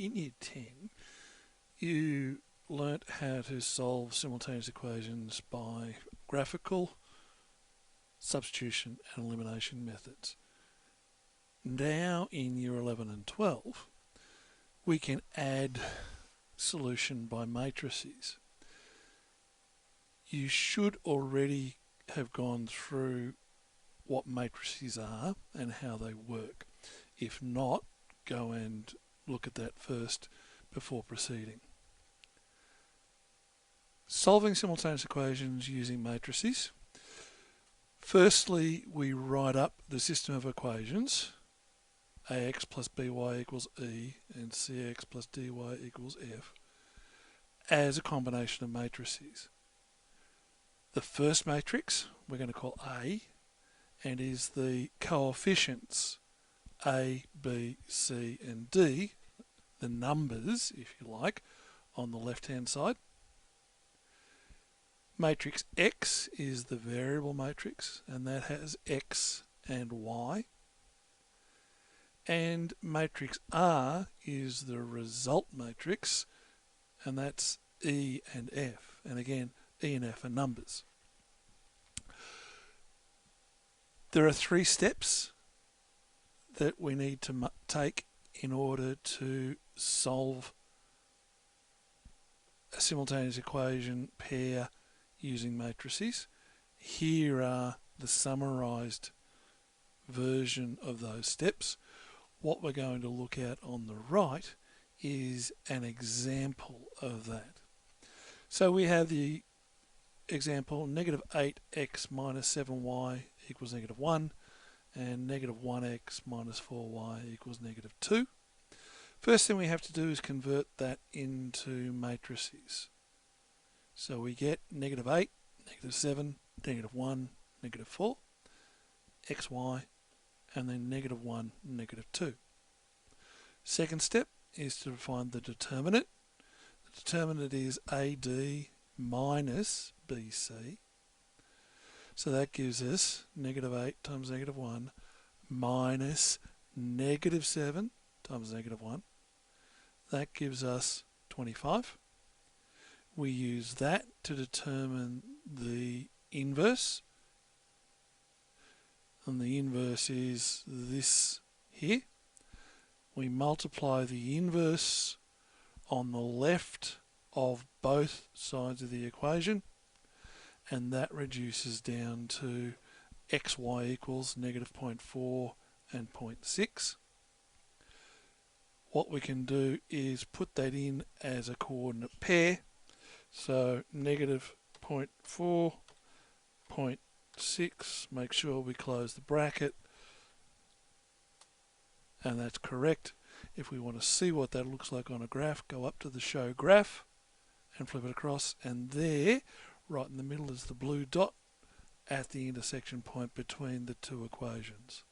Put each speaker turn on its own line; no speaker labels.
in Year 10, you learnt how to solve simultaneous equations by graphical, substitution and elimination methods. Now in Year 11 and 12, we can add solution by matrices. You should already have gone through what matrices are and how they work. If not, go and look at that first before proceeding. Solving simultaneous equations using matrices. Firstly, we write up the system of equations, ax plus by equals e and cx plus dy equals f, as a combination of matrices. The first matrix we're going to call A, and is the coefficients A, B, C and D, the numbers, if you like, on the left-hand side. Matrix X is the variable matrix, and that has X and Y. And matrix R is the result matrix, and that's E and F. And again, E and F are numbers. There are 3 steps that we need to take in order to solve a simultaneous equation pair using matrices. Here are the summarized version of those steps. What we're going to look at on the right is an example of that. So we have the example negative 8x minus 7y equals negative 1 and negative 1x minus 4y equals negative 2. First thing we have to do is convert that into matrices. So we get negative 8, negative 7, negative 1, negative 4, xy, and then negative 1, negative 2. Second step is to find the determinant. The determinant is AD minus BC. So that gives us negative 8 times negative 1 minus negative 7 times negative 1. That gives us 25. We use that to determine the inverse. And the inverse is this here. We multiply the inverse on the left of both sides of the equation, and that reduces down to xy equals negative 0.4 and 0.6. What we can do is put that in as a coordinate pair. So negative 0.4, 0.6, make sure we close the bracket, and that's correct. If we want to see what that looks like on a graph, go up to the show graph and flip it across, and there, right in the middle, is the blue dot at the intersection point between the 2 equations.